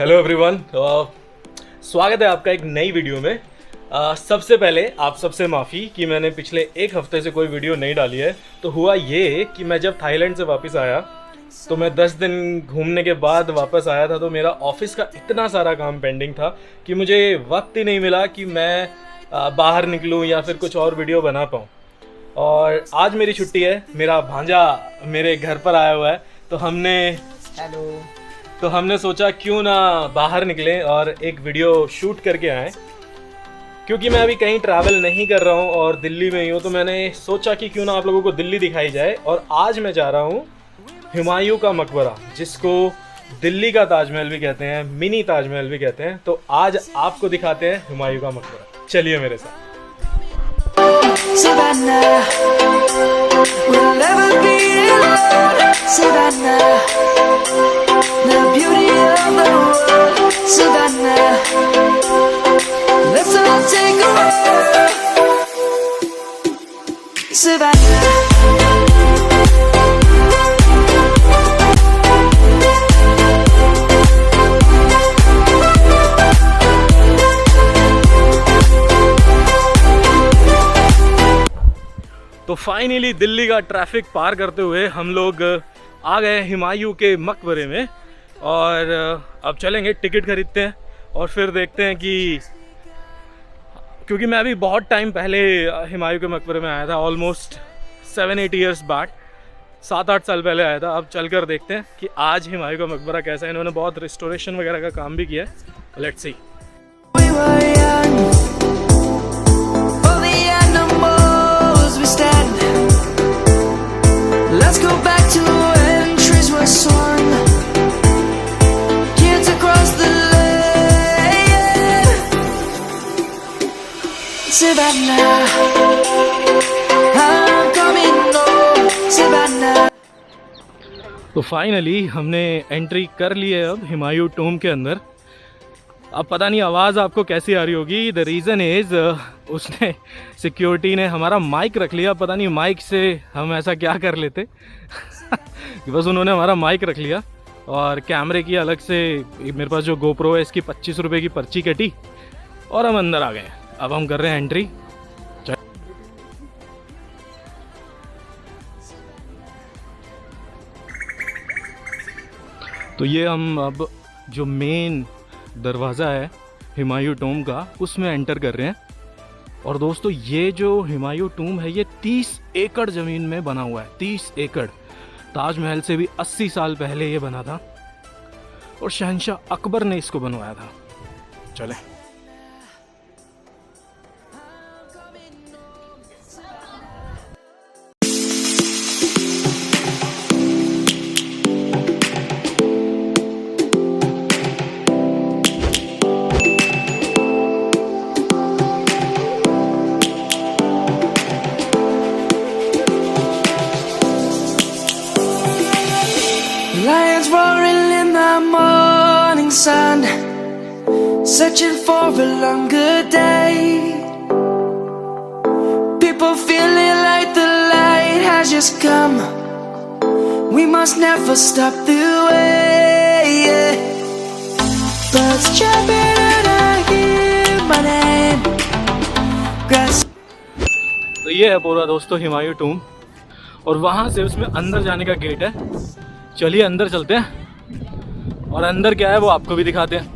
Hello everyone, स्वागत है आपका एक नई वीडियो में। सबसे पहले आप सबसे माफ़ी कि मैंने पिछले एक हफ्ते से कोई वीडियो नहीं डाली है। तो हुआ ये कि मैं जब थाईलैंड से वापस आया तो मैं 10 दिन घूमने के बाद वापस आया था, तो मेरा ऑफिस का इतना सारा काम पेंडिंग था कि मुझे वक्त ही नहीं मिला कि मैं बाहर निकलूं या फिर कुछ और वीडियो बना पाऊँ। और आज मेरी छुट्टी है, मेरा भांजा मेरे घर पर आया हुआ है, तो हमने सोचा क्यों ना बाहर निकलें और एक वीडियो शूट करके आएँ। क्योंकि मैं अभी कहीं ट्रैवल नहीं कर रहा हूँ और दिल्ली में ही हूँ, तो मैंने सोचा कि क्यों ना आप लोगों को दिल्ली दिखाई जाए। और आज मैं जा रहा हूँ हुमायूं का मकबरा, जिसको दिल्ली का ताजमहल भी कहते हैं, मिनी ताजमहल भी कहते हैं। तो आज आपको दिखाते हैं हुमायूं का मकबरा, चलिए मेरे साथ। Savannah, we'll never be alone. Savannah, the beauty of the world. Savannah, let's all take a walk. Savannah. तो फाइनली दिल्ली का ट्रैफिक पार करते हुए हम लोग आ गए हुमायूं के मकबरे में। और अब चलेंगे, टिकट खरीदते हैं और फिर देखते हैं कि, क्योंकि मैं अभी बहुत टाइम पहले हुमायूं के मकबरे में आया था, ऑलमोस्ट 7-8 ईयर्स बैक, 7-8 साल पहले आया था। अब चलकर देखते हैं कि आज हुमायूं का मकबरा कैसा है। इन्होंने बहुत रिस्टोरेशन वगैरह का काम भी किया है। Let's see. Let's go back to when trees were swung, kids across the lane. Savannah, I'm coming home. Savannah. तो फाइनली हमने एंट्री कर ली है अब हुमायूं टूम के अंदर। अब पता नहीं आवाज़ आपको कैसी आ रही होगी। द रीज़न इज़ उसने, सिक्योरिटी ने हमारा माइक रख लिया। पता नहीं माइक से हम ऐसा क्या कर लेते बस उन्होंने हमारा माइक रख लिया और कैमरे की अलग से, मेरे पास जो गोप्रो है इसकी 25 रुपये की पर्ची कटी और हम अंदर आ गए। अब हम कर रहे हैं एंट्री। तो ये हम अब जो मेन दरवाज़ा है हुमायूं टूम का, उसमें एंटर कर रहे हैं। और दोस्तों, ये जो हुमायूं टूम है ये 30 एकड़ ज़मीन में बना हुआ है। 30 एकड़। ताजमहल से भी 80 साल पहले ये बना था और शहंशाह अकबर ने इसको बनवाया था। चलें। Lions roaring in the morning sun, searching for a longer day. People feeling like the light has just come. We must never stop the way. Birds chirping and I hear my name. Grass. तो ये है पूरा दोस्तों हुमायूं टूम, और वहाँ से उसमें अंदर जाने का गेट है। चलिए अंदर चलते हैं और अंदर क्या है वो आपको भी दिखाते हैं।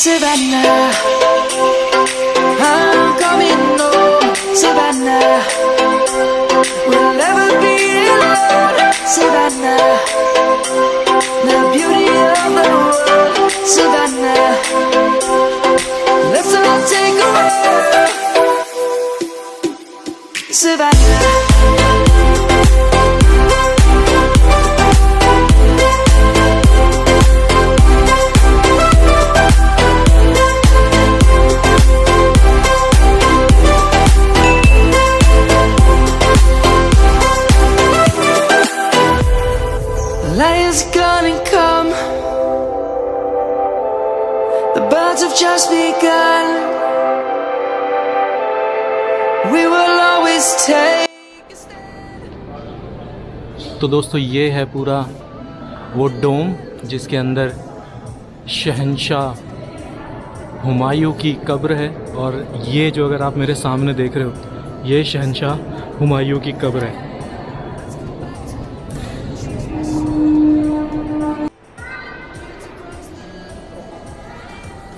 Savannah, I'm coming home. Savannah, we'll never be alone. Savannah, the beauty of the world. Savannah, let's all take a walk. Savannah. Lions gonna come. The birds have just begun. We will always take. तो दोस्तों ये है पूरा वो डोम जिसके अंदर शहंशाह हुमायूं की कब्र है। और ये जो अगर आप मेरे सामने देख रहे हो ये शहंशाह हुमायूं की कब्र है।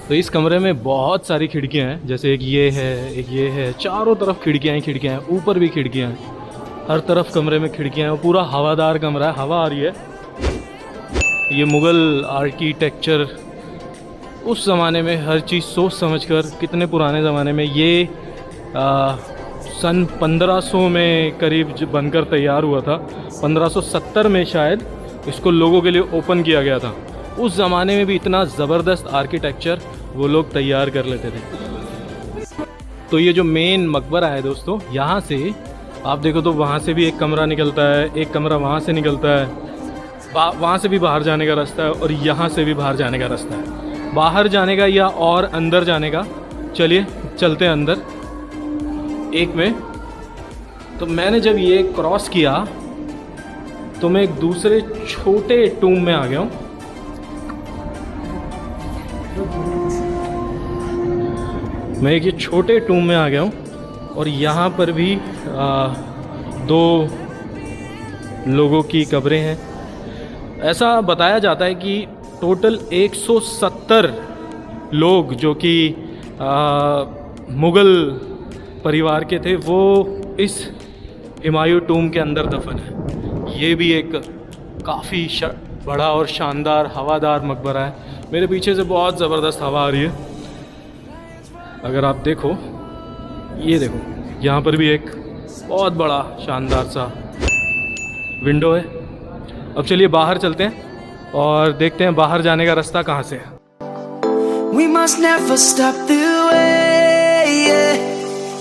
तो इस कमरे में बहुत सारी खिड़कियां हैं, जैसे एक ये है, चारों तरफ खिड़कियां ही खिड़कियां हैं, ऊपर भी खिड़कियां हैं, हर तरफ कमरे में खिड़कियां हैं। पूरा हवादार कमरा है, हवा आ रही है। ये मुग़ल आर्किटेक्चर उस ज़माने में हर चीज़ सोच समझकर, कितने पुराने ज़माने में ये सन 1500 में करीब बनकर तैयार हुआ था। 1570 में शायद इसको लोगों के लिए ओपन किया गया था। उस ज़माने में भी इतना ज़बरदस्त आर्किटेक्चर वो लोग तैयार कर लेते थे। तो ये जो मेन मकबरा है दोस्तों, यहाँ से आप देखो तो वहाँ से भी एक कमरा निकलता है, एक कमरा वहाँ से निकलता है, वहाँ से भी बाहर जाने का रास्ता है और यहाँ से भी बाहर जाने का रास्ता है। बाहर जाने का या और अंदर जाने का, चलिए चलते हैं अंदर एक में। तो मैंने जब ये क्रॉस किया तो मैं एक दूसरे छोटे टूम में आ गया हूँ। मैं एक ये छोटे टूम में आ गया हूँ और यहाँ पर भी 2 लोगों की कब्रें हैं। ऐसा बताया जाता है कि टोटल 170 लोग जो कि मुग़ल परिवार के थे वो इस हुमायूं टूम के अंदर दफन है। ये भी एक काफ़ी बड़ा और शानदार हवादार मकबरा है। मेरे पीछे से बहुत ज़बरदस्त हवा आ रही है। अगर आप देखो, ये देखो, यहाँ पर भी एक बहुत बड़ा शानदार सा विंडो है। अब चलिए बाहर चलते हैं और देखते हैं बाहर जाने का रास्ता कहाँ से है। We must never stop the way, yeah.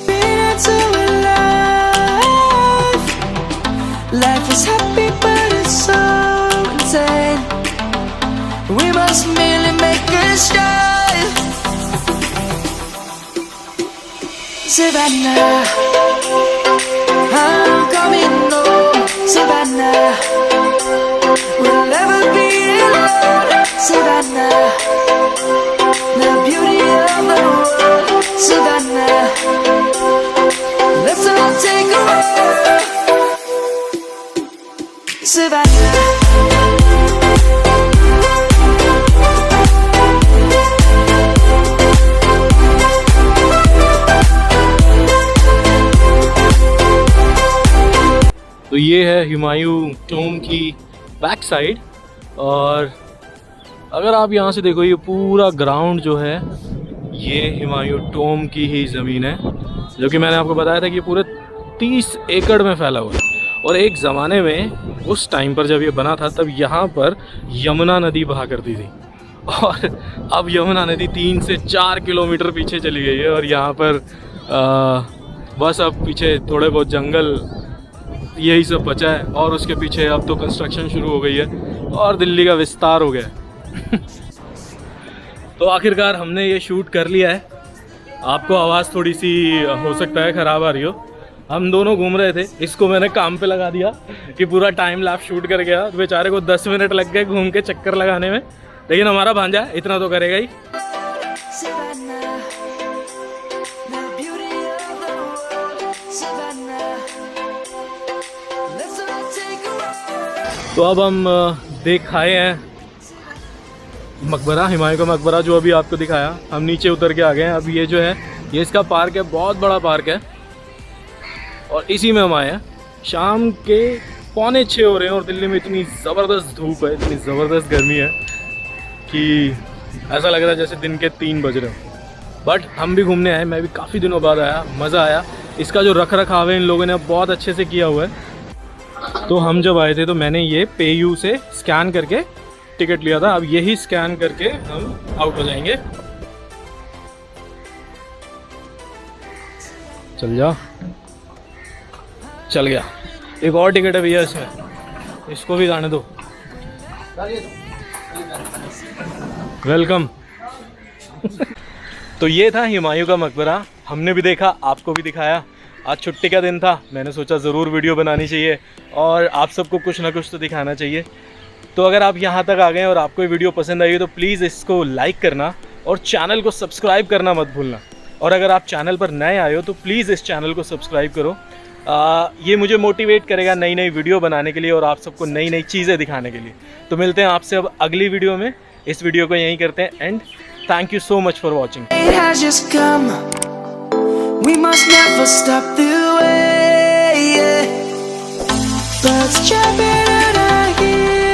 Being so alive. Life is happy but it's so insane. We must merely make a start. Savannah, I'm coming home. Savannah, we'll never be alone. Savannah, the beauty of the world. Savannah, let's all take a walk. Savannah. तो ये है हुमायूं टूम की back side. और अगर आप यहाँ से देखो, ये पूरा ग्राउंड जो है ये हुमायूं टूम की ही ज़मीन है, जो कि मैंने आपको बताया था कि पूरे 30 एकड़ में फैला हुआ है। और एक ज़माने में उस टाइम पर जब ये बना था तब यहाँ पर यमुना नदी बहा करती थी। और अब यमुना नदी 3 से 4 किलोमीटर पीछे चली गई है और यहाँ पर बस अब पीछे थोड़े बहुत जंगल यही सब बचा है। और उसके पीछे अब तो कंस्ट्रक्शन शुरू हो गई है और दिल्ली का विस्तार हो गया है। तो आखिरकार हमने ये शूट कर लिया है। आपको आवाज़ थोड़ी सी हो सकता है ख़राब आ रही हो। हम दोनों घूम रहे थे, इसको मैंने काम पे लगा दिया कि पूरा टाइम लैप्स शूट कर गया। तो बेचारे को 10 मिनट लग गए घूम के चक्कर लगाने में, लेकिन हमारा भांजा इतना तो करेगा ही। तो अब हम देख आए हैं मकबरा, हुमायूं का मकबरा जो अभी आपको दिखाया। हम नीचे उतर के आ गए हैं। अब ये जो है ये इसका पार्क है, बहुत बड़ा पार्क है और इसी में हम आए हैं। शाम के 5:45 हो रहे हैं और दिल्ली में इतनी ज़बरदस्त धूप है, इतनी ज़बरदस्त गर्मी है कि ऐसा लग रहा है जैसे दिन के 3 बज रहे हो। बट हम भी घूमने आए, मैं भी काफ़ी दिनों बाद आया, मज़ा आया। इसका जो रख रखाव है इन लोगों ने बहुत अच्छे से किया हुआ है। तो हम जब आए थे तो मैंने ये पेयू से स्कैन करके टिकट लिया था। अब यही स्कैन करके हम आउट हो जाएंगे। चल जा, चल गया। एक और टिकट है भैया इसमें, इसको भी जाने दो। वेलकम। तो ये था हुमायूं का मकबरा, हमने भी देखा, आपको भी दिखाया। आज छुट्टी का दिन था, मैंने सोचा ज़रूर वीडियो बनानी चाहिए और आप सबको कुछ ना कुछ तो दिखाना चाहिए। तो अगर आप यहाँ तक आ गए और आपको ये वीडियो पसंद आई है तो प्लीज़ इसको लाइक करना और चैनल को सब्सक्राइब करना मत भूलना। और अगर आप चैनल पर नए आए हो तो प्लीज़ इस चैनल को सब्सक्राइब करो। ये मुझे मोटिवेट करेगा नई नई वीडियो बनाने के लिए और आप सबको नई नई चीज़ें दिखाने के लिए। तो मिलते हैं आपसे अब अगली वीडियो में। इस वीडियो को यहीं करते हैं and thank you so much for watching. It has just come. We must never stop the way. Yeah. Birds chirping